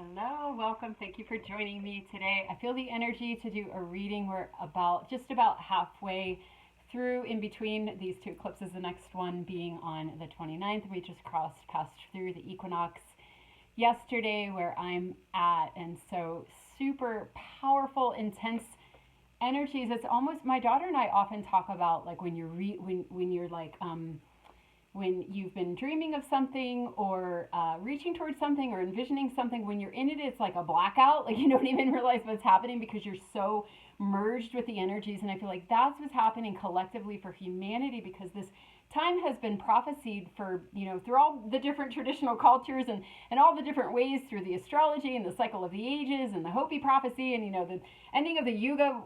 Hello, welcome. Thank you for joining me today. I feel the energy to do a reading. We're just about halfway through in between these two eclipses, the next one being on the 29th. We just passed through the equinox yesterday where I'm at, and so super powerful, intense energies. It's almost, my daughter and I often talk about like when you're like when you've been dreaming of something or reaching towards something or envisioning something, when you're in it, it's like a blackout. Like you don't even realize what's happening because you're so merged with the energies. And I feel like that's what's happening collectively for humanity because this time has been prophesied for, through all the different traditional cultures and all the different ways through the astrology and the cycle of the ages and the Hopi prophecy and, the ending of the Yuga,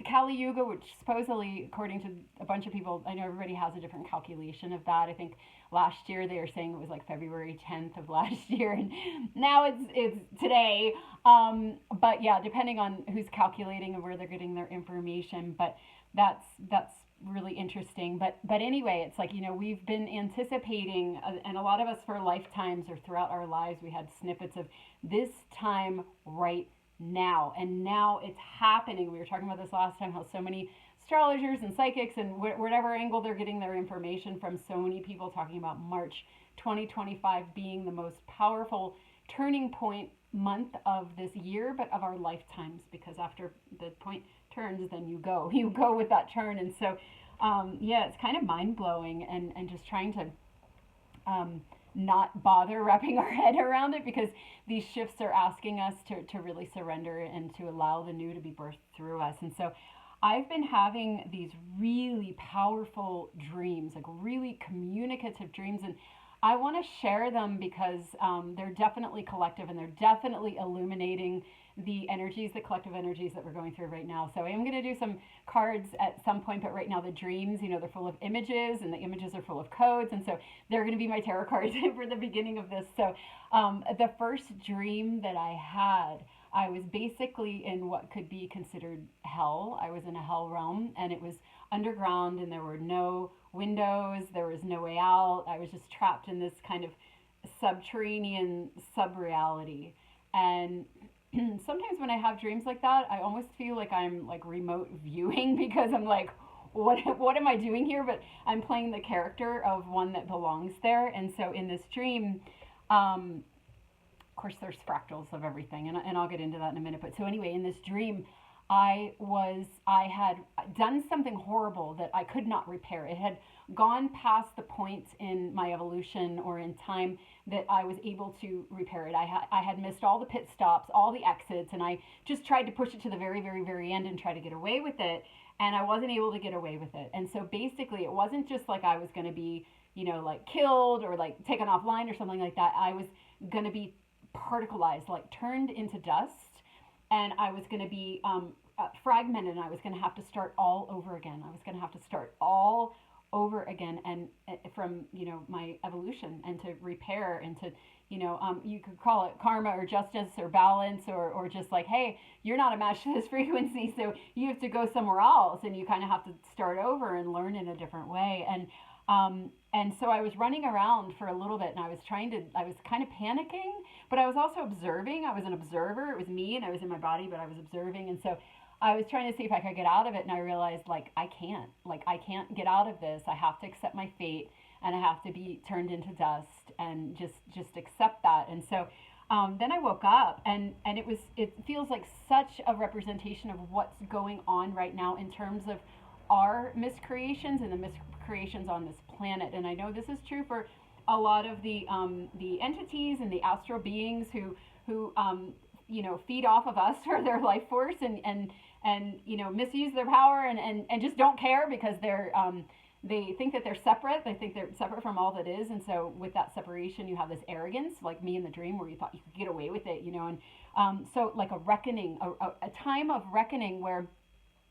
Kali Yuga, which supposedly, according to a bunch of people, I know everybody has a different calculation of that. I think last year they were saying it was like February 10th of last year, and now it's today. But yeah, depending on who's calculating and where they're getting their information, but that's really interesting. But anyway, it's like we've been anticipating, and a lot of us for lifetimes or throughout our lives, we had snippets of this time right now, and now it's happening. We were talking about this last time, how so many astrologers and psychics and whatever angle they're getting their information from, so many people talking about March 2025 being the most powerful turning point month of this year, but of our lifetimes, because after the point turns, then you go with that turn. And so yeah, it's kind of mind blowing, and just trying to um, not bother wrapping our head around it, because these shifts are asking us to really surrender and to allow the new to be birthed through us. And so I've been having these really powerful dreams, like really communicative dreams, and I want to share them because they're definitely collective, and they're definitely illuminating the energies, the collective energies that we're going through right now. So I am going to do some cards at some point, but right now the dreams, they're full of images, and the images are full of codes, and so they're going to be my tarot cards for the beginning of this. So the first dream that I had, I was basically in what could be considered hell. I was in a hell realm, and it was underground, and there were no windows, there was no way out. I was just trapped in this kind of subterranean sub reality. And sometimes when I have dreams like that, I almost feel like I'm like remote viewing because I'm like, what am I doing here? But I'm playing the character of one that belongs there. And so in this dream, of course, there's fractals of everything, and I'll get into that in a minute. But so anyway, in this dream, I had done something horrible that I could not repair. It had gone past the point in my evolution or in time that I was able to repair it. I had missed all the pit stops, all the exits, and I just tried to push it to the very, very, very end and try to get away with it. And I wasn't able to get away with it. And so basically, it wasn't just like I was going to be, like killed or like taken offline or something like that. I was going to be particleized, like turned into dust, and I was going to be fragmented, and I was going to have to start all over again. I was going to have to start all over again, and from my evolution, and to repair, and to you could call it karma or justice or balance, or just like, hey, you're not a match to this frequency, so you have to go somewhere else, and you kind of have to start over and learn in a different way. And so I was running around for a little bit, and I was kind of panicking, but I was also observing. I was an observer. It was me, and I was in my body, but I was observing. And so I was trying to see if I could get out of it, and I realized, like, I can't get out of this. I have to accept my fate, and I have to be turned into dust, and just accept that. And so then I woke up, and it feels like such a representation of what's going on right now in terms of our miscreations and the miscreations on this planet. And I know this is true for a lot of the entities and the astral beings who feed off of us for their life force, and misuse their power, and just don't care because they think that they're separate. They think they're separate from all that is. And so with that separation, you have this arrogance, like me in the dream, where you thought you could get away with it, and so like a reckoning, a time of reckoning, where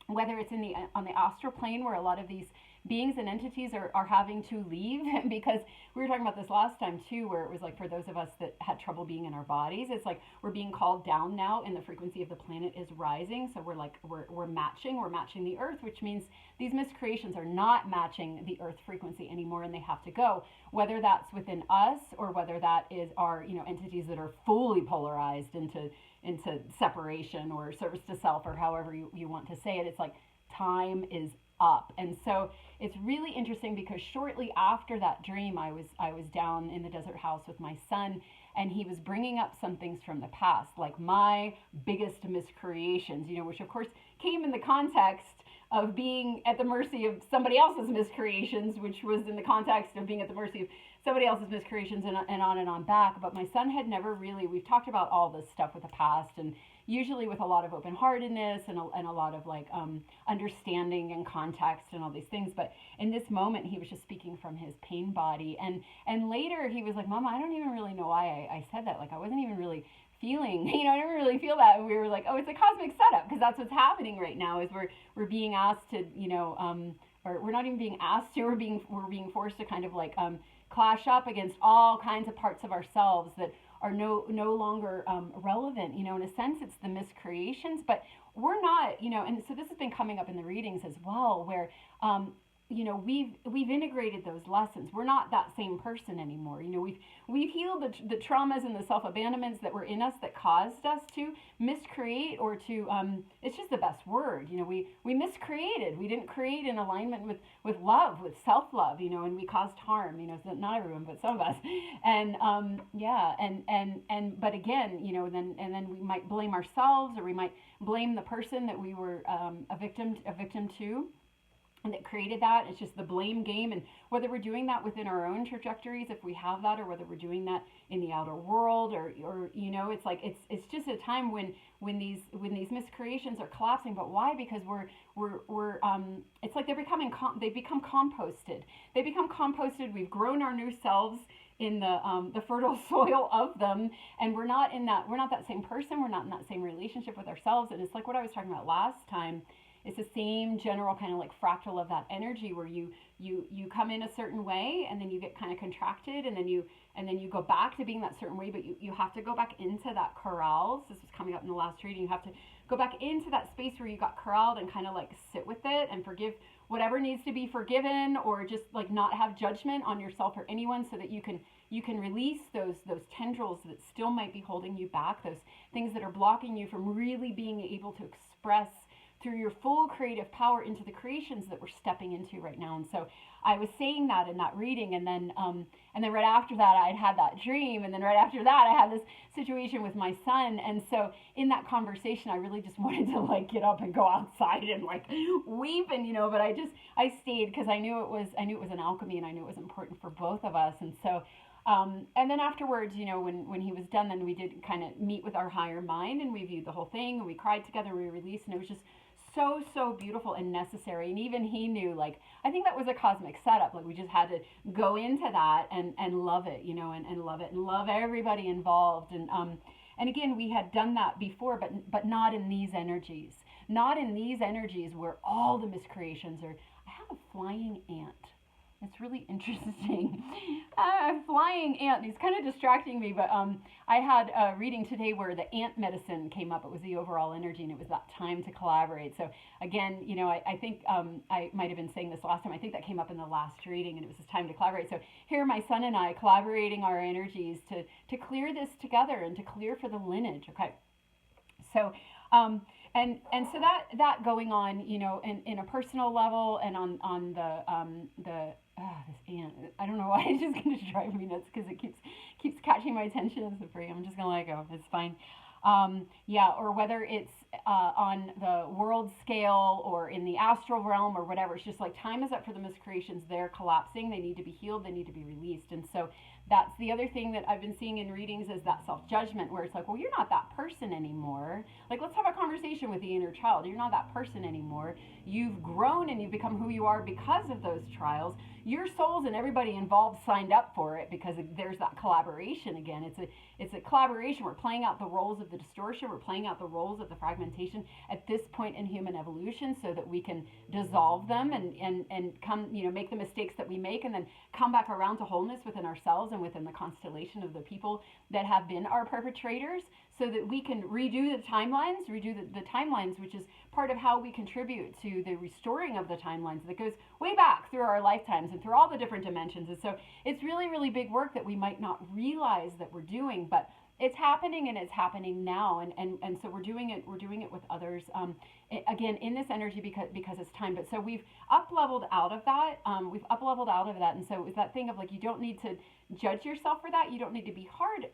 whether it's in the on the astral plane, where a lot of these beings and entities are having to leave because we were talking about this last time too, where it was like for those of us that had trouble being in our bodies, it's like we're being called down now and the frequency of the planet is rising. So we're matching the earth, which means these miscreations are not matching the earth frequency anymore and they have to go, whether that's within us or whether that is our, entities that are fully polarized into separation or service to self or however you want to say it. It's like time is up. And so it's really interesting because shortly after that dream, I was down in the desert house with my son, and he was bringing up some things from the past, like my biggest miscreations, which of course came in the context of being at the mercy of somebody else's miscreations, which was in the context of being at the mercy of somebody else's miscreations and on back. But my son had never really, we've talked about all this stuff with the past, and usually with a lot of open-heartedness and a lot of like understanding and context and all these things. But in this moment, he was just speaking from his pain body. And later he was like, Mama, I don't even really know why I said that. Like, I wasn't even really feeling, I didn't really feel that. And we were like, oh, it's a cosmic setup, because that's what's happening right now is we're being asked to, or we're not even being asked to, we're being forced to kind of like clash up against all kinds of parts of ourselves that are no longer relevant. In a sense, it's the miscreations, but we're not, and so this has been coming up in the readings as well, where we've integrated those lessons. We're not that same person anymore. We've healed the traumas and the self-abandonments that were in us that caused us to miscreate or to it's just the best word. We miscreated. We didn't create in alignment with love, with self-love, and we caused harm, so not everyone, but some of us. And but again, then we might blame ourselves, or we might blame the person that we were a victim to, and that created that. It's just the blame game. And whether we're doing that within our own trajectories, if we have that, or whether we're doing that in the outer world, or it's like it's just a time when these miscreations are collapsing. But why? Because we're it's like they've become composted. They become composted. We've grown our new selves in the fertile soil of them, and we're not that same person. We're not in that same relationship with ourselves. And it's like what I was talking about last time. It's the same general kind of like fractal of that energy, where you come in a certain way, and then you get kind of contracted, and then you go back to being that certain way, but you have to go back into that corral. This was coming up in the last reading. You have to go back into that space where you got corralled and kind of like sit with it and forgive whatever needs to be forgiven, or just like not have judgment on yourself or anyone, so that you can release those tendrils that still might be holding you back, those things that are blocking you from really being able to express through your full creative power into the creations that we're stepping into right now. And so I was saying that in that reading, and then right after that I'd had that dream, and then right after that I had this situation with my son. And so in that conversation I really just wanted to like get up and go outside and like weep, and but I stayed because I knew it was an alchemy, and I knew it was important for both of us. And so and then afterwards, when he was done, then we did kind of meet with our higher mind, and we viewed the whole thing, and we cried together, we released, and it was just so beautiful and necessary. And even he knew, like, I think that was a cosmic setup. Like, we just had to go into that and love it, and love it, and love everybody involved. And again, we had done that before, but not in these energies. Not in these energies where all the miscreations are. I have a flying ant. It's really interesting. A flying ant. He's kind of distracting me, but I had a reading today where the ant medicine came up. It was the overall energy, and it was that time to collaborate. So again, I think I might have been saying this last time. I think that came up in the last reading, and it was this time to collaborate. So here, my son and I collaborating our energies to clear this together and to clear for the lineage. Okay. So. And so that going on, in a personal level, and on this ant, I don't know why, it's just going to drive me nuts because it keeps catching my attention. It's free. I'm just going to let it go. It's fine. Or whether it's on the world scale or in the astral realm or whatever, it's just like time is up for the miscreations. They're collapsing. They need to be healed. They need to be released. And so that's the other thing that I've been seeing in readings, is that self-judgment, where it's like, well, you're not that person anymore. Like, let's have a conversation with the inner child. You're not that person anymore. You've grown and you've become who you are because of those trials. your souls and everybody involved signed up for it because there's that collaboration again. It's a collaboration. We're playing out the roles of the distortion. We're playing out the roles of the fragmentation at this point in human evolution so that we can dissolve them and come, make the mistakes that we make and then come back around to wholeness within ourselves and within the constellation of the people that have been our perpetrators, so that we can redo the timelines, which is part of how we contribute to the restoring of the timelines that goes way back through our lifetimes and through all the different dimensions. And so it's really, really big work that we might not realize that we're doing, but it's happening, and it's happening now. And so we're doing it with others, again, in this energy because it's time. But so we've up-leveled out of that. And so it's that thing of like, you don't need to judge yourself for that. You don't need to be hard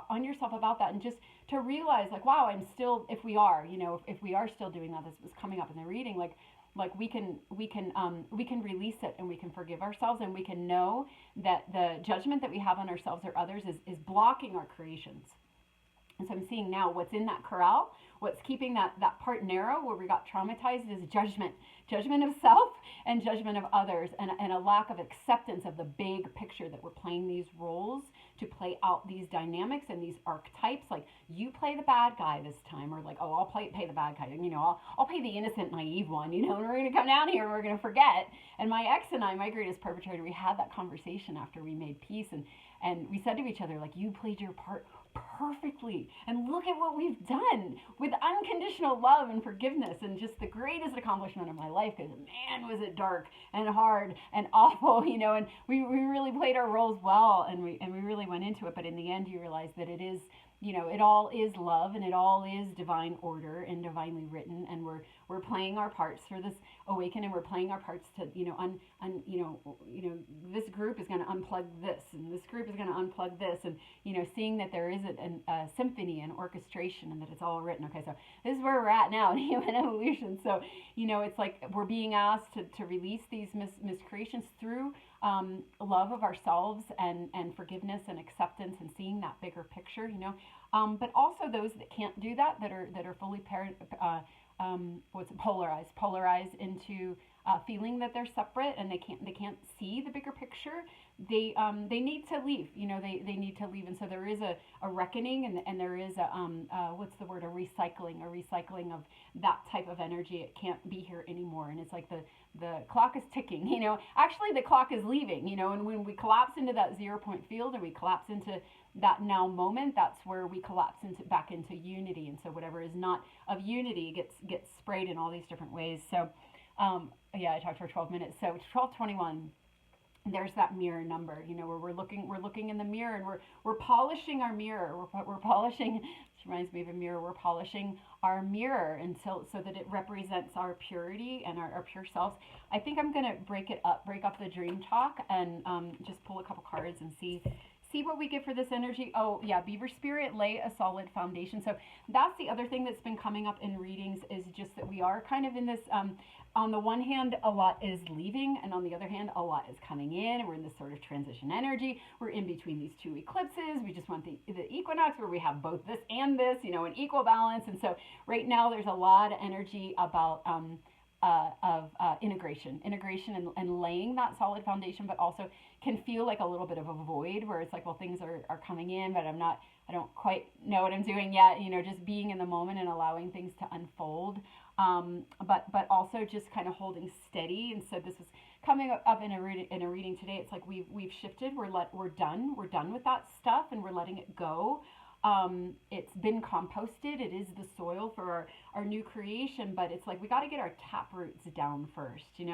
on yourself about that, and just to realize like, wow, I'm still, if we are still doing that, this was coming up in the reading, like we can release it, and we can forgive ourselves, and we can know that the judgment that we have on ourselves or others is blocking our creations. And so I'm seeing now what's in that corral, what's keeping that part narrow where we got traumatized is judgment of self and judgment of others, and a lack of acceptance of the big picture that we're playing these roles to play out these dynamics and these archetypes. Like, you play the bad guy this time, or like, oh, I'll play the bad guy, I'll play the innocent, naive one, and we're going to come down here and we're going to forget. And my ex and I, my greatest perpetrator, we had that conversation after we made peace, and we said to each other, like, you played your part perfectly, and look at what we've done with unconditional love and forgiveness, and just the greatest accomplishment of my life, because man, was it dark and hard and awful, and we really played our roles well, and we really went into it. But in the end, you realize that it is, it all is love, and it all is divine order and divinely written, and we're playing our parts for this awakening. We're playing our parts to, this group is going to unplug this, and this group is going to unplug this, and seeing that there is a symphony and orchestration, and that it's all written. Okay, so this is where we're at now in human evolution. So it's like we're being asked to release these miscreations through love of ourselves and forgiveness and acceptance, and seeing that bigger picture, but also those that can't do that are fully polarized into feeling that they're separate, and they can't see the bigger picture. They need to leave. They need to leave. And so there is a reckoning, and there is a recycling of that type of energy. It can't be here anymore. And it's like the clock is ticking. Actually the clock is leaving. And when we collapse into that 0 point field, and we collapse into that now moment, that's where we collapse back into unity. And so whatever is not of unity gets sprayed in all these different ways. So I talked for 12 minutes. So 12:21, there's that mirror number, where we're looking in the mirror, and we're polishing our mirror. We're polishing. This reminds me of a mirror. We're polishing our mirror until so that it represents our purity and our pure selves. I think I'm gonna break up the dream talk, and just pull a couple cards and see what we get for this energy. Oh yeah, Beaver Spirit, lay a solid foundation. So that's the other thing that's been coming up in readings, is just that we are kind of in this, on the one hand, a lot is leaving, and on the other hand, a lot is coming in, and we're in this sort of transition energy. We're in between these two eclipses. We just want the equinox where we have both this and this, in equal balance. And so right now there's a lot of energy about integration and laying that solid foundation, but also can feel like a little bit of a void where it's like, well, things are coming in, but I don't quite know what I'm doing yet, just being in the moment and allowing things to unfold, but also just kind of holding steady. And so this is coming up in a reading today. It's like we've shifted. We're done with that stuff, and we're letting it go. It's been composted. It is the soil for our new creation, but it's like we got to get our tap roots down first. We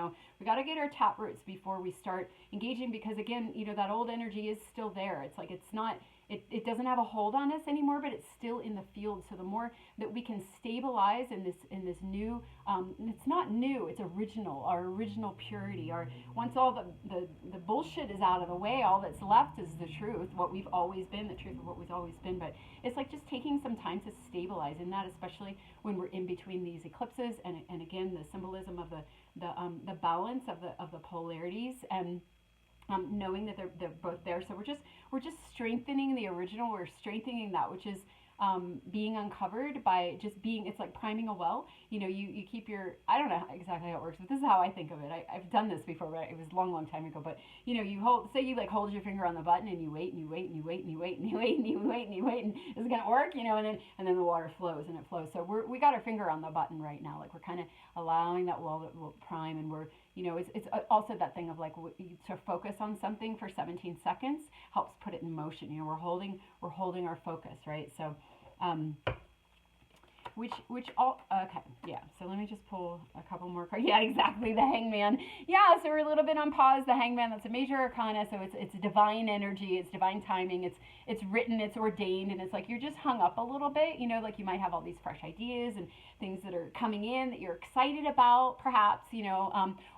got to get our tap roots before we start engaging, because again, that old energy is still there. It's like it doesn't have a hold on us anymore, but it's still in the field. So the more that we can stabilize in this new, it's not new, it's our original purity. Once all the bullshit is out of the way, all that's left is the truth, what we've always been, the truth of what we've always been. But it's like just taking some time to stabilize in that, especially when we're in between these eclipses, and again, the symbolism of the balance of the polarities, and knowing that they're both there. So we're just strengthening the original. We're strengthening that which is being uncovered by just being, it's like priming a well. You keep your, I don't know exactly how it works, but this is how I think of it. I've done this before, but it was a long, long time ago. But you hold, say you like hold your finger on the button and you wait and you wait and you wait and you wait and you wait and you wait and you wait and is it gonna work? And then the water flows and it flows. So we got our finger on the button right now. Like we're kind of allowing that well to prime, and we're, it's also that thing of like to focus on something for 17 seconds helps put it in motion. We're holding our focus, right? So, which all okay, yeah. So let me just pull a couple more cards. Yeah, exactly. The Hangman. Yeah, so we're a little bit on pause. The Hangman. That's a major arcana. So it's divine energy. It's divine timing. It's written. It's ordained, and it's like you're just hung up a little bit. Like you might have all these fresh ideas and things that are coming in that you're excited about, perhaps.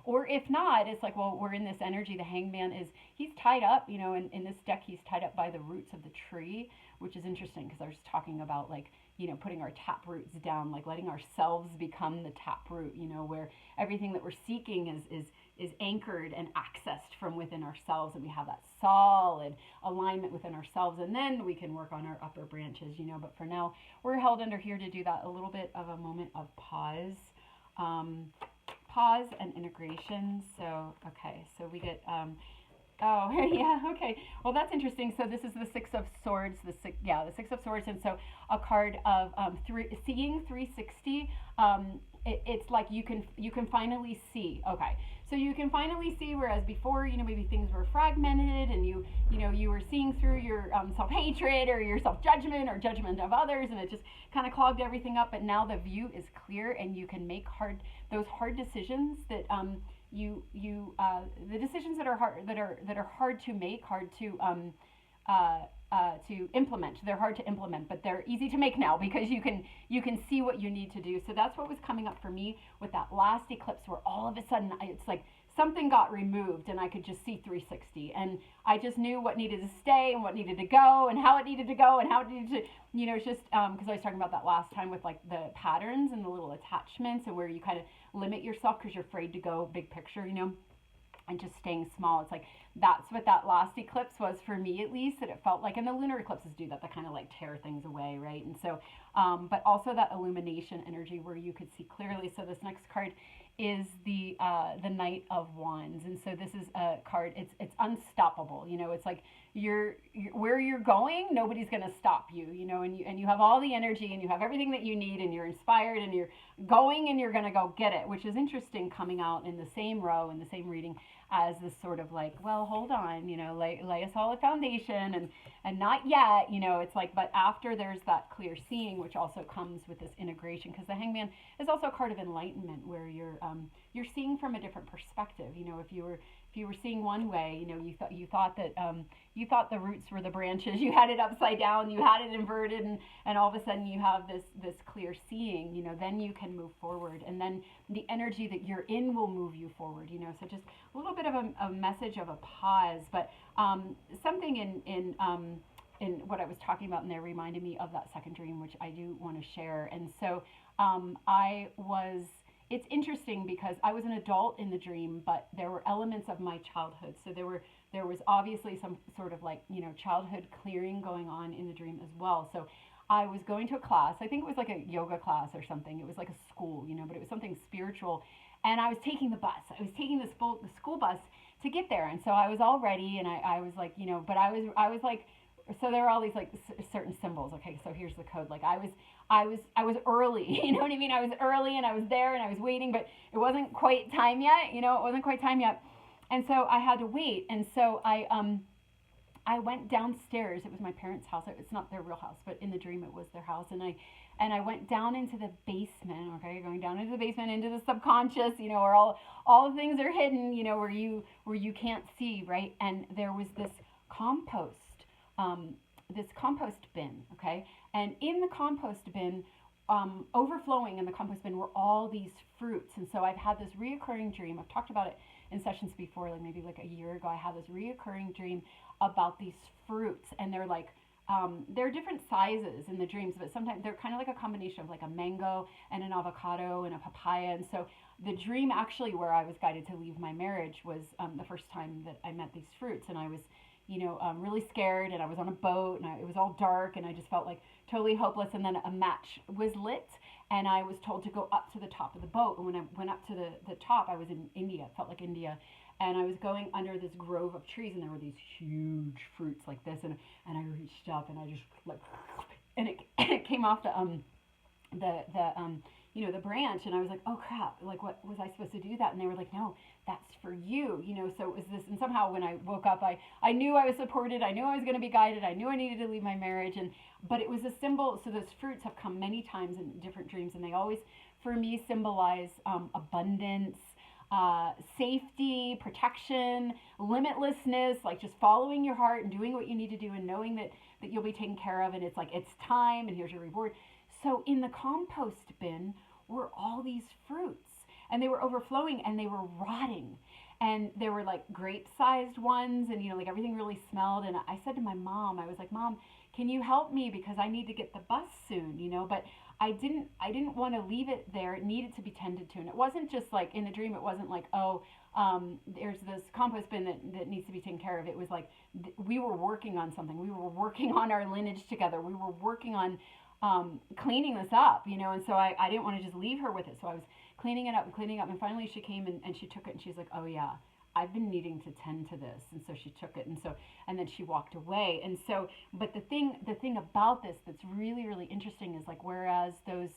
Or if not, it's like, well, we're in this energy. The Hangman he's tied up. In this deck, he's tied up by the roots of the tree, which is interesting because I was talking about like, putting our tap roots down, like letting ourselves become the tap root, where everything that we're seeking is anchored and accessed from within ourselves, and we have that solid alignment within ourselves, and then we can work on our upper branches, but for now we're held under here to do that, a little bit of a moment of pause, pause and integration. So okay, so we get oh, yeah, okay. Well, that's interesting. So this is the Six of Swords, the Six of Swords, and so a card of seeing 360. It's like you can finally see. Okay, so you can finally see, whereas before, maybe things were fragmented, and you were seeing through your self-hatred or your self-judgment or judgment of others, and it just kind of clogged everything up. But now the view is clear, and you can make those hard decisions that the decisions that are hard to make, hard to implement. They're hard to implement, but they're easy to make now because you can see what you need to do. So that's what was coming up for me with that last eclipse, where all of a sudden it's like something got removed and I could just see 360, and I just knew what needed to stay and what needed to go and how it needed to go and how it needed to, it's just because I was talking about that last time with like the patterns and the little attachments, and where you kind of limit yourself because you're afraid to go big picture, and just staying small. It's like that's what that last eclipse was for me, at least, that it felt like. And the lunar eclipses do that, kind of like tear things away, right? And so but also that illumination energy where you could see clearly. So this next card is the Knight of Wands, and so this is a card, it's unstoppable. It's like you're where you're going, nobody's going to stop you, and you have all the energy and you have everything that you need, and you're inspired and you're going and you're going to go get it, which is interesting, coming out in the same row in the same reading as this sort of like, well, hold on, lay a solid foundation, and not yet, it's like, but after there's that clear seeing, which also comes with this integration, because the Hangman is also a card of enlightenment, where you're seeing from a different perspective. If you were seeing one way, you thought the roots were the branches, you had it upside down, you had it inverted, and all of a sudden you have this clear seeing, then you can move forward, and then the energy that you're in will move you forward, so just a little bit of a message of a pause, but something in what I was talking about in there reminded me of that second dream, which I do want to share. And so it's interesting because I was an adult in the dream, but there were elements of my childhood. So there was obviously some sort of like, childhood clearing going on in the dream as well. So I was going to a class. I think it was like a yoga class or something. It was like a school, but it was something spiritual. And I was taking the bus. I was taking the school bus to get there. And so I was all ready, and I was like, but I was like, so there were all these like certain symbols. Okay, so here's the code. Like I was early, you know what I mean? I was early and I was there and I was waiting, but it wasn't quite time yet, it wasn't quite time yet. And so I had to wait. And so I went downstairs. It was my parents' house. It's not their real house, but in the dream it was their house. And I went down into the basement, okay, going down into the basement, into the subconscious, where all the things are hidden, where you can't see, right? And there was this compost bin, okay? And in the compost bin, overflowing in the compost bin were all these fruits. And so I've had this reoccurring dream. I've talked about it in sessions before, like maybe like a year ago. I had this reoccurring dream about these fruits, and they're like, they're different sizes in the dreams, but sometimes they're kind of like a combination of like a mango and an avocado and a papaya. And so the dream actually where I was guided to leave my marriage was the first time that I met these fruits, and I was really scared, and I was on a boat, and it was all dark, and I just felt like totally hopeless. And then a match was lit, and I was told to go up to the top of the boat. And when I went up to the top, I was in India. It felt like India. And I was going under this grove of trees, and there were these huge fruits like this. And I reached up, and I just like, and it came off the branch, and I was like, oh crap, like, what was I supposed to do that? And they were like, no, that's for you, so it was this. And somehow when I woke up, I knew I was supported, I knew I was going to be guided, I knew I needed to leave my marriage, but it was a symbol. So those fruits have come many times in different dreams, and they always, for me, symbolize abundance, safety, protection, limitlessness, like just following your heart and doing what you need to do and knowing that you'll be taken care of, and it's like, it's time, and here's your reward. So in the compost bin were all these fruits, and they were overflowing, and they were rotting, and there were like grape-sized ones, and like everything really smelled. And I said to my mom, I was like, Mom, can you help me, because I need to get the bus soon, but I didn't want to leave it there. It needed to be tended to. And it wasn't just like in the dream, it wasn't like, oh, there's this compost bin that needs to be taken care of. It was like we were working on something. We were working on our lineage together. We were working on cleaning this up, and so I didn't want to just leave her with it. So I was cleaning it up, and finally she came and she took it, and she's like, oh yeah, I've been needing to tend to this. And so she took it, and then she walked away. And so, but the thing about this that's really, really interesting is like, whereas those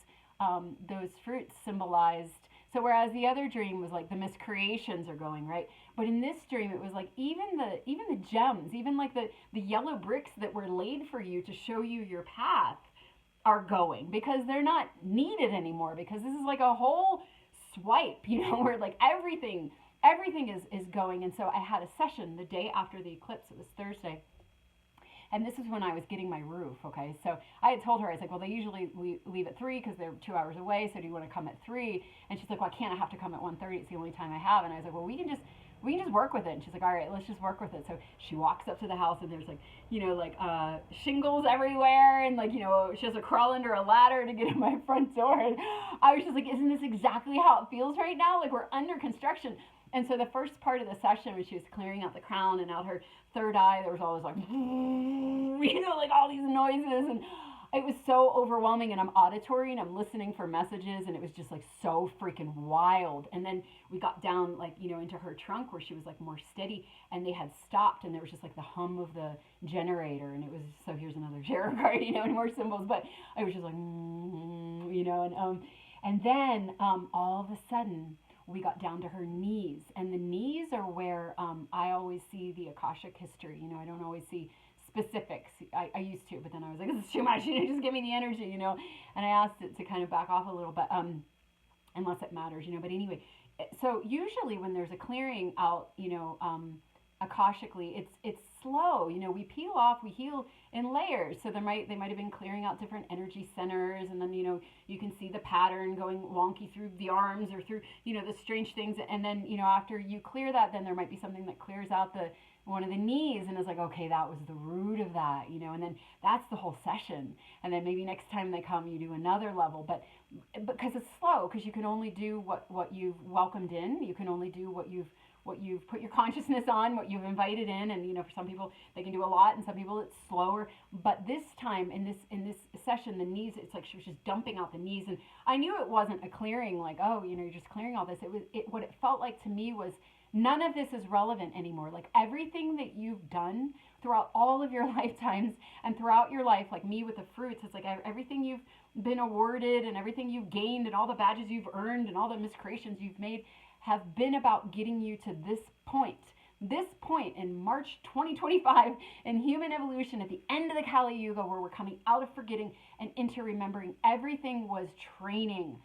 fruits symbolized, so whereas the other dream was like the miscreations are going, right? But in this dream, it was like even the gems, even like the yellow bricks that were laid for you to show you your path are going, because they're not needed anymore, because this is like a whole swipe, where like everything is going. And so I had a session the day after the eclipse. It was Thursday. And this is when I was getting my roof. Okay. So I had told her, I was like, well, they usually leave at 3 because they're 2 hours away. So do you want to come at 3? And she's like, well, I can't, I have to come at 1:30. It's the only time I have. And I was like, well, we can just work with it. And she's like, all right, let's just work with it. So she walks up to the house, and there's like, shingles everywhere. And like, she has to crawl under a ladder to get in my front door. And I was just like, isn't this exactly how it feels right now? Like, we're under construction. And so the first part of the session, when she was clearing out the crown and out her third eye, there was always like, like all these noises, and it was so overwhelming. And I'm auditory, and I'm listening for messages, and it was just like so freaking wild. And then we got down like, into her trunk where she was like more steady, and they had stopped, and there was just like the hum of the generator, and it was, so here's another tarot card, and more symbols, but I was just like, and then all of a sudden, we got down to her knees, and the knees are where I always see the Akashic history. I don't always see specifics. I used to, but then I was like, this is too much. Just give me the energy, And I asked it to kind of back off a little, but unless it matters, But anyway, so usually when there's a clearing out, Akashically, it's slow. We peel off, we heal in layers. So they might have been clearing out different energy centers, and then you can see the pattern going wonky through the arms or through the strange things. And then after you clear that, then there might be something that clears out one of the knees, and it's like, okay, that was the root of that, and then that's the whole session. And then maybe next time they come, you do another level, but because it's slow, because you can only do what you've welcomed in. You can only do what you've put your consciousness on, what you've invited in. And for some people they can do a lot, and some people it's slower. But this time in this session, the knees, it's like she was just dumping out the knees. And I knew it wasn't a clearing, like, oh, you're just clearing all this. What it felt like to me was, none of this is relevant anymore. Like, everything that you've done throughout all of your lifetimes and throughout your life, like me with the fruits, it's like everything you've been awarded and everything you've gained and all the badges you've earned and all the miscreations you've made have been about getting you to this point in March 2025 in human evolution, at the end of the Kali Yuga, where we're coming out of forgetting and into remembering. Everything was training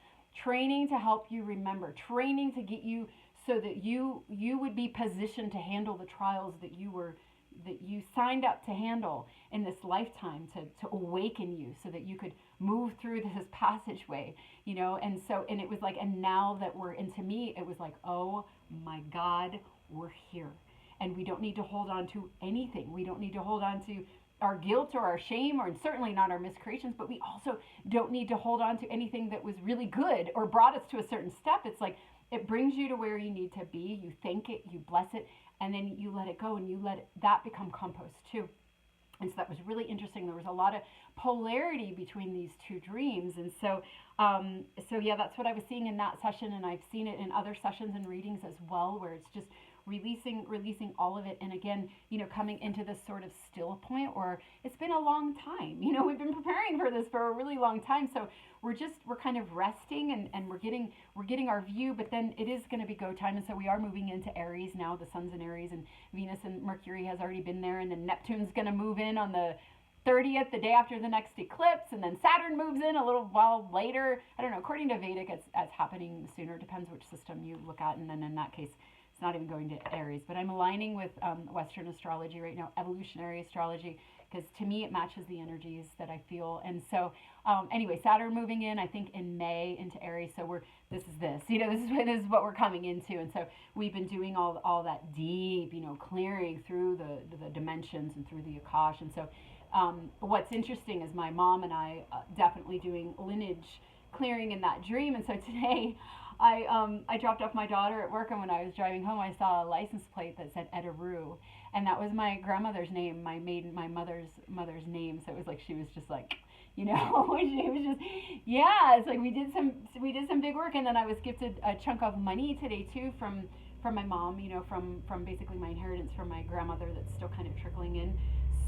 to help you remember, training to get you so that you would be positioned to handle the trials that you signed up to handle in this lifetime, to awaken you so that you could move through this passageway, and it was like, and now that and to me, it was like, oh my God, we're here. And we don't need to hold on to anything. We don't need to hold on to our guilt or our shame, or certainly not our miscreations, but we also don't need to hold on to anything that was really good or brought us to a certain step. It's like, it brings you to where you need to be. You thank it, you bless it, and then you let it go, and you let that become compost too. And so that was really interesting. There was a lot of polarity between these two dreams. And so yeah, that's what I was seeing in that session. And I've seen it in other sessions and readings as well, where it's just releasing all of it. And again, coming into this sort of still point, or it's been a long time, we've been preparing for this for a really long time. So we're kind of resting, and we're getting our view, but then it is going to be go time. And so we are moving into Aries now. The sun's in Aries, and Venus and Mercury has already been there, and then Neptune's going to move in on the 30th, the day after the next eclipse, and then Saturn moves in a little while later. I don't know, according to Vedic, it's happening sooner. Depends which system you look at, and then in that case, it's not even going to Aries. But I'm aligning with Western astrology right now, evolutionary astrology, because to me it matches the energies that I feel. And so anyway, Saturn moving in, I think in May into Aries. So this is what we're coming into. And so we've been doing all that deep, clearing through the dimensions and through the Akash. And so what's interesting is my mom and I definitely doing lineage clearing in that dream. And so today I dropped off my daughter at work, and when I was driving home, I saw a license plate that said Ederu, and that was my grandmother's name, my mother's name. So it was like she was just like, she was just, yeah. It's like we did some big work, and then I was gifted a chunk of money today too from my mom, from basically my inheritance from my grandmother that's still kind of trickling in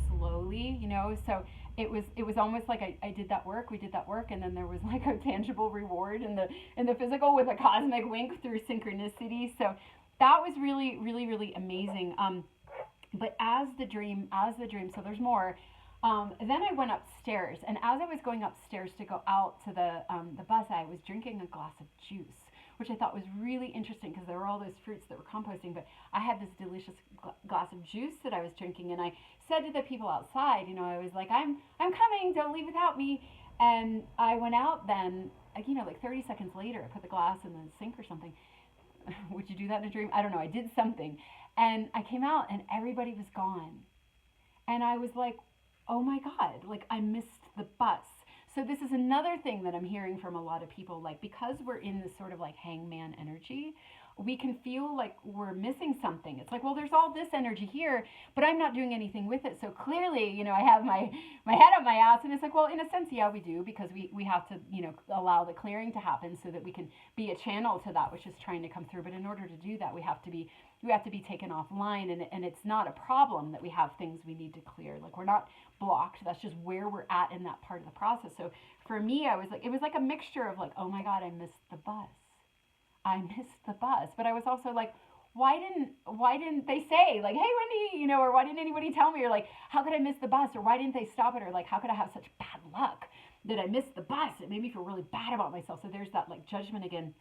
slowly, so it was almost like we did that work, and then there was like a tangible reward in the physical with a cosmic wink through synchronicity. So that was really, really, really amazing. But as the dream, so there's more. Then I went upstairs, and as I was going upstairs to go out to the bus, I was drinking a glass of juice, which I thought was really interesting because there were all those fruits that were composting, but I had this delicious glass of juice that I was drinking, and I said to the people outside, I was like, I'm coming, don't leave without me. And I went out then, like 30 seconds later, I put the glass in the sink or something. Would you do that in a dream? I don't know. I did something, and I came out, and everybody was gone. And I was like, oh my God, like I missed the bus. So this is another thing that I'm hearing from a lot of people, like because we're in this sort of like hangman energy, we can feel like we're missing something. It's like, well, there's all this energy here, but I'm not doing anything with it. So clearly, I have my head up my ass, and it's like, well, in a sense, yeah, we do, because we have to, allow the clearing to happen so that we can be a channel to that which is trying to come through. But in order to do that, we have to be taken offline, and it's not a problem that we have things we need to clear. Like we're not blocked. That's just where we're at in that part of the process. So for me, it was like a mixture of like, oh my God, I missed the bus. But I was also like, why didn't they say like, hey Wendy, or why didn't anybody tell me, or like, how could I miss the bus, or why didn't they stop it, or like, how could I have such bad luck that I missed the bus? It made me feel really bad about myself. So there's that like judgment again.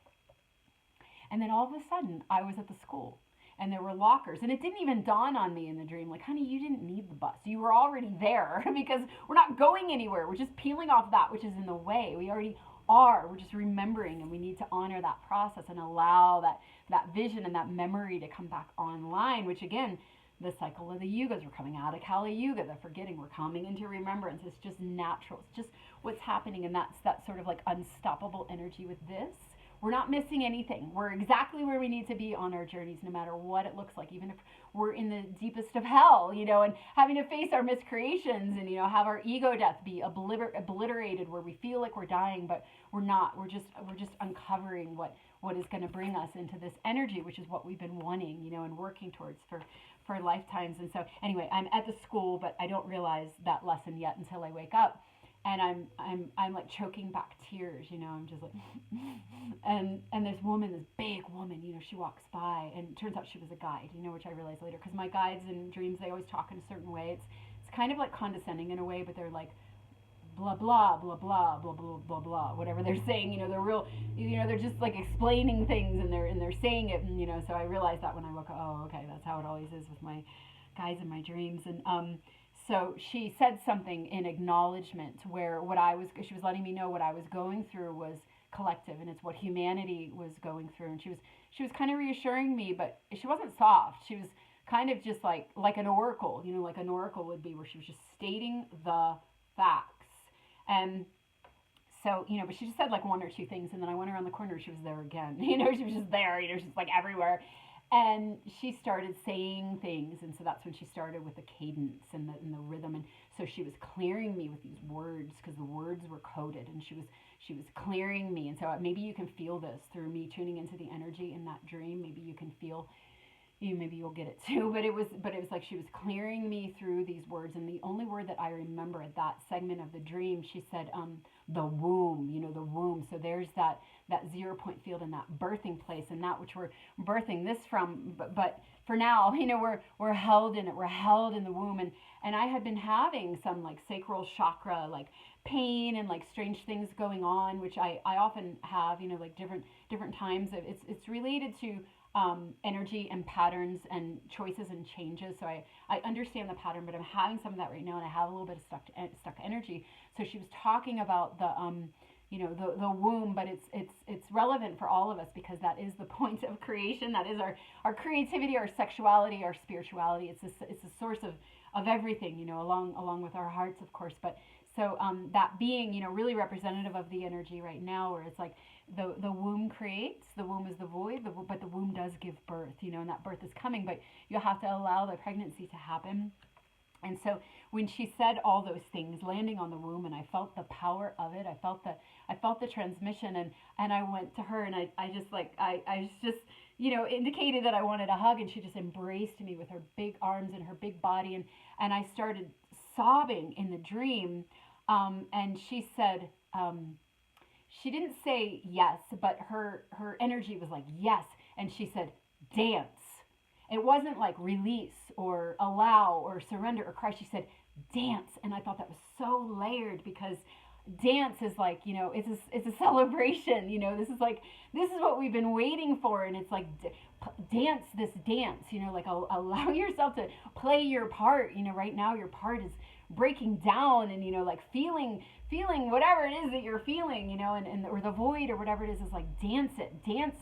And then all of a sudden I was at the school, and there were lockers, and it didn't even dawn on me in the dream, like, honey, you didn't need the bus. You were already there because we're not going anywhere. We're just peeling off that which is in the way. We already are. We're just remembering, and we need to honor that process and allow that vision and that memory to come back online, which again, the cycle of the yugas, we're coming out of Kali Yuga, the forgetting, we're coming into remembrance. It's just natural. It's just what's happening, and that's that sort of like unstoppable energy with this. We're not missing anything. We're exactly where we need to be on our journeys, no matter what it looks like, even if we're in the deepest of hell, and having to face our miscreations and, have our ego death be obliterated, where we feel like we're dying, but we're not. We're just uncovering what is going to bring us into this energy, which is what we've been wanting, and working towards for lifetimes. And so anyway, I'm at the school, but I don't realize that lesson yet until I wake up. And I'm like choking back tears, I'm just like, and this big woman, she walks by, and it turns out she was a guide, which I realized later, because my guides in dreams, they always talk in a certain way. It's kind of like condescending in a way, but they're like, blah, blah, blah, blah, blah, blah, blah, blah, whatever they're saying, they're real, they're just like explaining things, and they're saying it, and, so I realized that when I woke up, oh, okay, that's how it always is with my guides in my dreams. And, so she said something in acknowledgement where she was letting me know what I was going through was collective, and it's what humanity was going through. And she was kind of reassuring me, but she wasn't soft. She was kind of just like an oracle, like an oracle would be, where she was just stating the facts. And so, but she just said like one or two things, and then I went around the corner, she was there again. She was just there, she was just like everywhere. And she started saying things, and so that's when she started with the cadence and the rhythm. And so she was clearing me with these words because the words were coded, and she was clearing me. And so maybe you can feel this through me tuning into the energy in that dream. Maybe you can feel, maybe you'll get it too, but it was like she was clearing me through these words. And the only word that I remember at that segment of the dream, she said, the womb, the womb. So there's that 0 point field in that birthing place, and that which we're birthing this from. But for now, we're held in it. We're held in the womb. And I had been having some like sacral chakra, like pain and like strange things going on, which I often have, like different times. It's related to energy and patterns and choices and changes. So I understand the pattern, but I'm having some of that right now, and I have a little bit of stuck energy. So she was talking about the womb, but it's relevant for all of us because that is the point of creation. That is our creativity, our sexuality, our spirituality. It's a source of everything, along with our hearts, of course. But so that being, really representative of the energy right now, where it's like the womb creates, the womb is the void, but the womb does give birth, and that birth is coming, but you have to allow the pregnancy to happen. And so when she said all those things, landing on the womb, and I felt the power of it, I felt the transmission, and I went to her, and I just indicated that I wanted a hug, and she just embraced me with her big arms and her big body, and I started sobbing in the dream, and she said, she didn't say yes, but her energy was like yes, and she said, dance. It wasn't like release or allow or surrender or cry. She said, dance. And I thought that was so layered because dance is like, it's a celebration. This is what we've been waiting for. And it's like, dance this dance, like allow yourself to play your part. Right now your part is breaking down and, like feeling whatever it is that you're feeling, and or the void or whatever it is like dance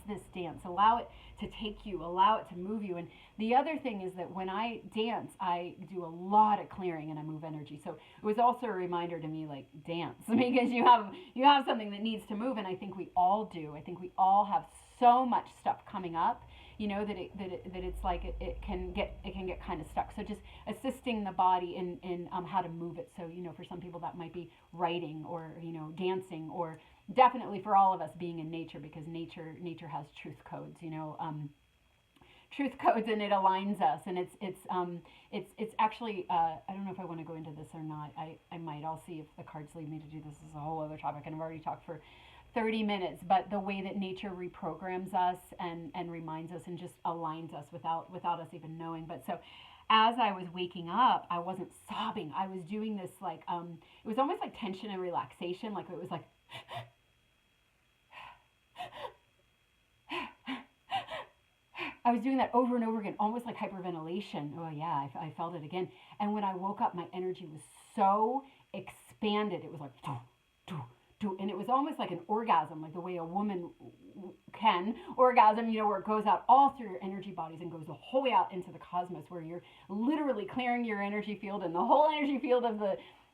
this dance, allow it to take you, allow it to move you. And the other thing is that when I dance, I do a lot of clearing and I move energy. So it was also a reminder to me, like, dance, because you have something that needs to move, and I think we all do. I think we all have so much stuff coming up, that it's like it can get kind of stuck. So just assisting the body in how to move it. So for some people that might be writing or dancing, or definitely for all of us being in nature, because nature has truth codes. Truth codes, and it aligns us, and it's actually I don't know if I want to go into this or not. I might. I'll see if the cards lead me to do this. This is a whole other topic, and I've already talked for 30 minutes, but the way that nature reprograms us and reminds us and just aligns us without us even knowing. But so as I was waking up, I wasn't sobbing. I was doing this like it was almost like tension and relaxation. Like it was like I was doing that over and over again, almost like hyperventilation. Oh yeah, I felt it again. And when I woke up, my energy was so expanded. It was like and it was almost like an orgasm, like the way a woman can orgasm, where it goes out all through your energy bodies and goes the whole way out into the cosmos, where you're literally clearing your energy field and the whole energy field of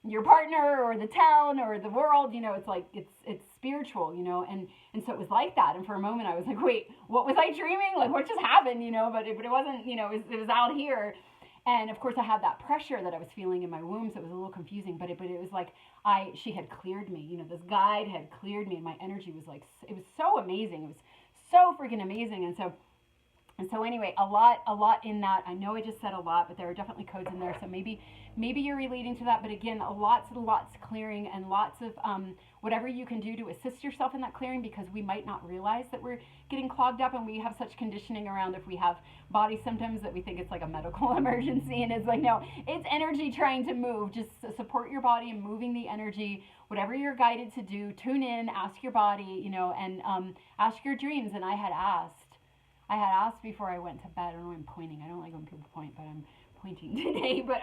your partner or the town or the world. It's like it's spiritual, and so it was like that. And for a moment I was like, wait, what was I dreaming? Like, what just happened? But it wasn't, it was out here. And of course I had that pressure that I was feeling in my womb, so it was a little confusing, but it was like she had cleared me, this guide had cleared me, and my energy was like, it was so amazing. It was so freaking amazing. And so anyway, a lot in that. I know I just said a lot, but there are definitely codes in there. So maybe you're relating to that. But again, lots clearing, and lots of whatever you can do to assist yourself in that clearing, because we might not realize that we're getting clogged up, and we have such conditioning around if we have body symptoms that we think it's like a medical emergency, and it's like, no, it's energy trying to move. Just support your body and moving the energy, whatever you're guided to do. Tune in, ask your body, and ask your dreams. And I had asked before I went to bed. I don't know why I'm pointing. I don't like when people point, but I'm pointing today. But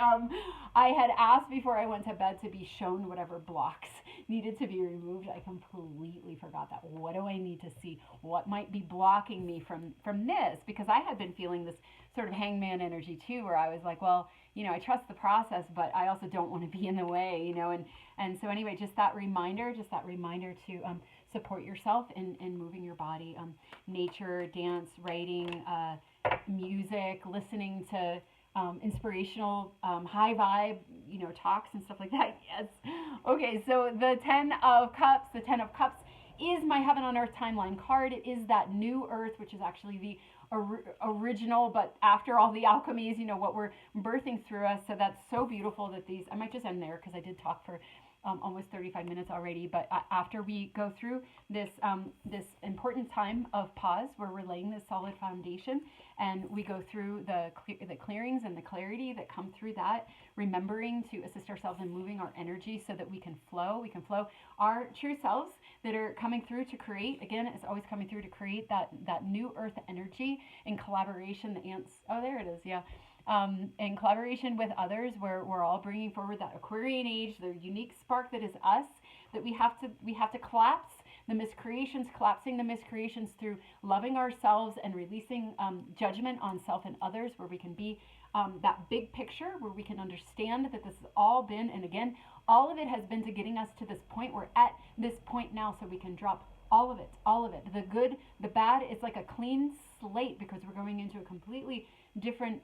I had asked before I went to bed to be shown whatever blocks needed to be removed. I completely forgot that. What do I need to see? What might be blocking me from this? Because I had been feeling this sort of hangman energy too, where I was like, well, I trust the process, but I also don't want to be in the way, and so anyway, just that reminder to support yourself in moving your body. Nature, dance, writing, music, listening to inspirational, high vibe, talks and stuff like that. Yes. Okay, so the Ten of Cups is my Heaven on Earth timeline card. It is that new Earth, which is actually the original, but after all the alchemies, what we're birthing through us. So that's so beautiful that I might just end there because I did talk for almost 35 minutes already. But after we go through this important time of pause, where we're laying this solid foundation, and we go through the clearings and the clarity that come through that, remembering to assist ourselves in moving our energy so that we can flow our true selves that are coming through to create. Again, it's always coming through to create that new earth energy in collaboration. The ants, oh, there it is, yeah. In collaboration with others, where we're all bringing forward that Aquarian age, the unique spark that is us, that we have to collapse the miscreations, collapsing the miscreations through loving ourselves and releasing judgment on self and others, where we can be that big picture, where we can understand that this has all been, and again, all of it has been to getting us to this point. We're at this point now, so we can drop all of it, the good, the bad. It's like a clean slate, because we're going into a completely different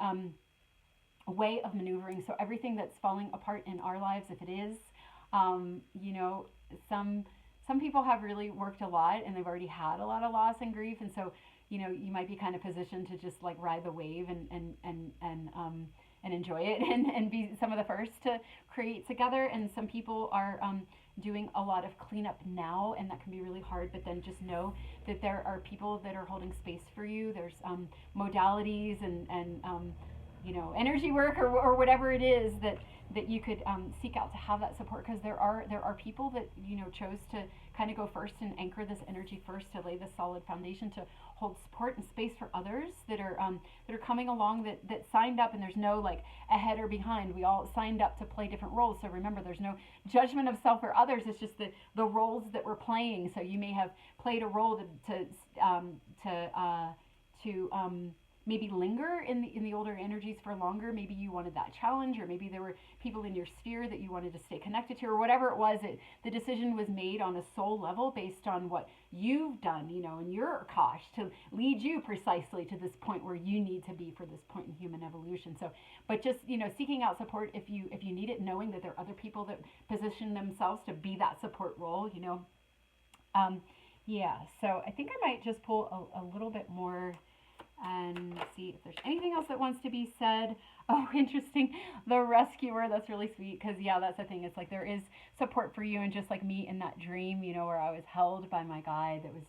way of maneuvering. So everything that's falling apart in our lives, if it is, some people have really worked a lot and they've already had a lot of loss and grief, and so you might be kind of positioned to just like ride the wave and enjoy it and be some of the first to create together. And some people are doing a lot of cleanup now, and that can be really hard. But then just know that there are people that are holding space for you. There's modalities and energy work or whatever it is that you could seek out to have that support, because there are people that chose to kind of go first and anchor this energy first, to lay this solid foundation, to hold support and space for others that are coming along, that signed up. And there's no like ahead or behind. We all signed up to play different roles. So remember, there's no judgment of self or others. It's just the roles that we're playing. So you may have played a role to maybe linger in the older energies for longer. Maybe you wanted that challenge, or maybe there were people in your sphere that you wanted to stay connected to, or whatever it was. The decision was made on a soul level based on what you've done, in your Akash, to lead you precisely to this point where you need to be for this point in human evolution. So, but just, seeking out support if you need it, knowing that there are other people that position themselves to be that support role, yeah. So I think I might just pull a little bit more and see if there's anything else that wants to be said. Oh, interesting. The rescuer. That's really sweet, because yeah, that's the thing. It's like there is support for you, and just like me in that dream, where I was held by my guide, that was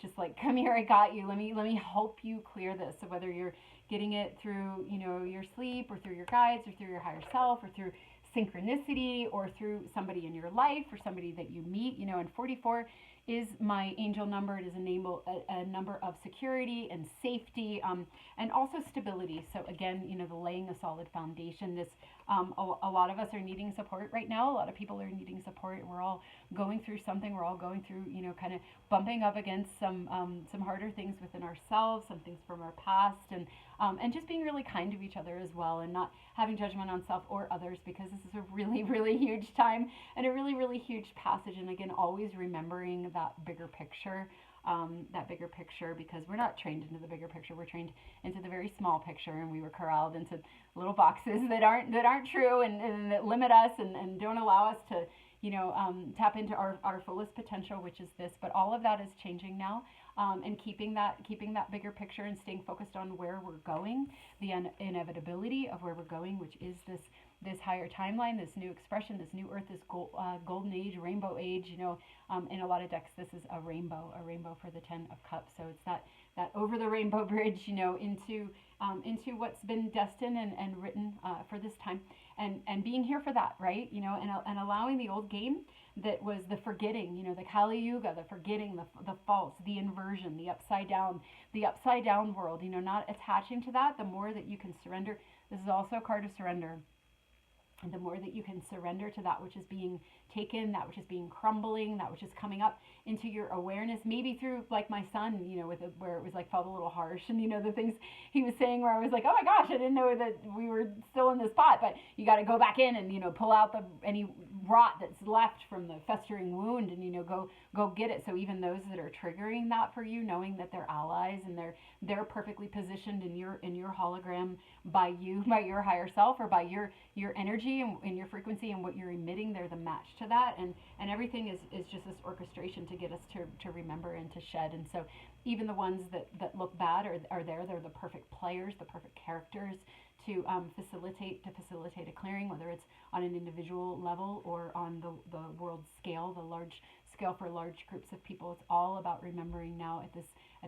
just like, come here, I got you. Let me help you clear this. So whether you're getting it through, your sleep, or through your guides, or through your higher self, or through synchronicity, or through somebody in your life, or somebody that you meet, and 44 is my angel number. It is a number of security and safety, and also stability. So again, the laying a solid foundation. This a lot of us are needing support right now. A lot of people are needing support. We're all going through something. We're all going through, kind of bumping up against some harder things within ourselves, some things from our past, and just being really kind to each other as well, and not having judgment on self or others, because this is a really, really huge time and a really, really huge passage. And again, always remembering that bigger picture, because we're not trained into the bigger picture. We're trained into the very small picture, and we were corralled into little boxes that aren't true, and that limit us and don't allow us to tap into our fullest potential, which is this. But all of that is changing now, and keeping that bigger picture and staying focused on where we're going, the inevitability of where we're going, which is this higher timeline, this new expression, this new earth, this golden age, rainbow age. In a lot of decks, this is a rainbow for the 10 of Cups. So it's that over the rainbow bridge, into what's been destined and written for this time, and being here for that, right? And allowing the old game that was the forgetting, the Kali Yuga, the forgetting, the false, the inversion, the upside down world, not attaching to that. The more that you can surrender, this is also a card of surrender. And the more that you can surrender to that which is being taken, that which is being crumbling, that which is coming up into your awareness, maybe through like my son, where it was like felt a little harsh, and the things he was saying where I was like, oh my gosh, I didn't know that we were still in this spot. But you got to go back in and pull out any rot that's left from the festering wound, and go get it. So even those that are triggering that for you, knowing that they're allies and they're perfectly positioned in your hologram by you, by your higher self, or by your energy and your frequency and what you're emitting, they're the match to that. And everything is just this orchestration to get us to remember and to shed. And so even the ones that look bad are there. They're the perfect players, the perfect characters to facilitate a clearing, whether it's on an individual level or on the world scale, the large scale for large groups of people. It's all about remembering now at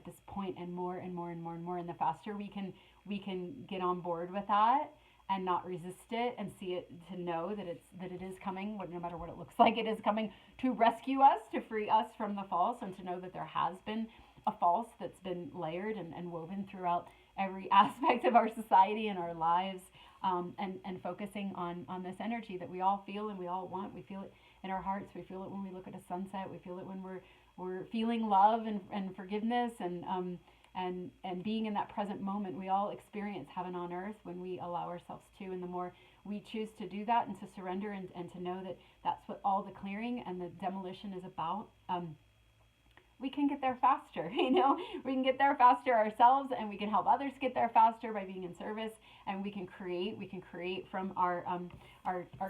this point, and more and more and more and more. And the faster we can get on board with that and not resist it and see it, to know that it is coming, no matter what it looks like, it is coming to rescue us, to free us from the false, and to know that there has been a false that's been layered and woven throughout every aspect of our society and our lives, and focusing on this energy that we all feel and we all want. We feel it in our hearts. We feel it when we look at a sunset. We feel it when we're feeling love and forgiveness and being in that present moment. We all experience heaven on earth when we allow ourselves to. And the more we choose to do that and to surrender and to know that that's what all the clearing and the demolition is about, we can get there faster. We can get there faster ourselves, and we can help others get there faster by being in service. And we can create from our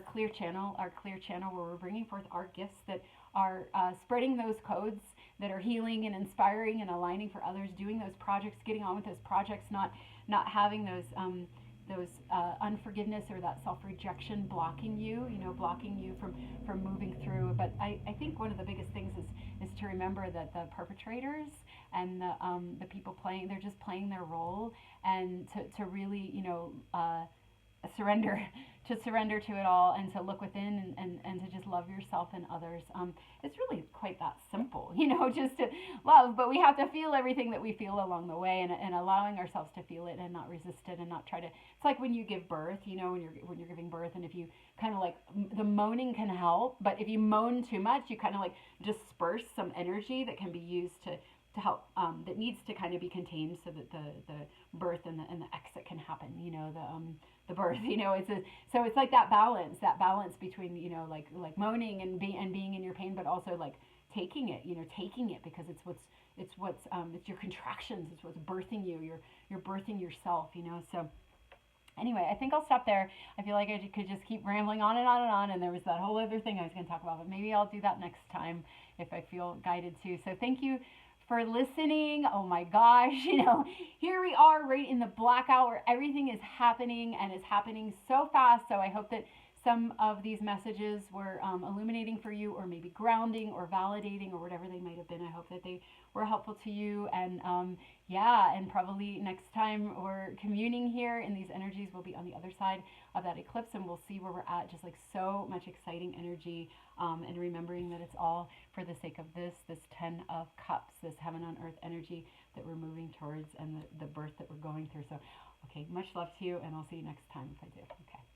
clear channel, where we're bringing forth our gifts that are spreading those codes that are healing and inspiring and aligning for others, doing those projects, getting on with those projects, not having those unforgiveness or that self-rejection blocking you from moving through. But I think one of the biggest things is to remember that the perpetrators and the people playing, they're just playing their role, and to really surrender to it all, and to look within and to just love yourself and others. It's really quite that simple, just to love. But we have to feel everything that we feel along the way, and allowing ourselves to feel it and not resist it and not try to. It's like when you give birth, when you're giving birth, and if you kind of like, the moaning can help, but if you moan too much, you kind of like disperse some energy that can be used to help, that needs to kind of be contained, so that the birth and the exit can happen. The birth. So it's like that balance between like moaning and being in your pain, but also like taking it, because it's your contractions, it's what's birthing you. You're birthing yourself. So anyway, I think I'll stop there. I feel like I could just keep rambling on and on and on, and there was that whole other thing I was going to talk about, but maybe I'll do that next time if I feel guided to. So thank you for listening. Oh my gosh, here we are right in the blackout where everything is happening, and it's happening so fast. So I hope that some of these messages were illuminating for you, or maybe grounding or validating, or whatever they might have been. I hope that they were helpful to you. And and probably next time we're communing here in these energies, we'll be on the other side of that eclipse, and we'll see where we're at. Just like so much exciting energy, and remembering that it's all for the sake of this 10 of Cups, this heaven on earth energy that we're moving towards, and the birth that we're going through. So, okay, much love to you, and I'll see you next time if I do. Okay.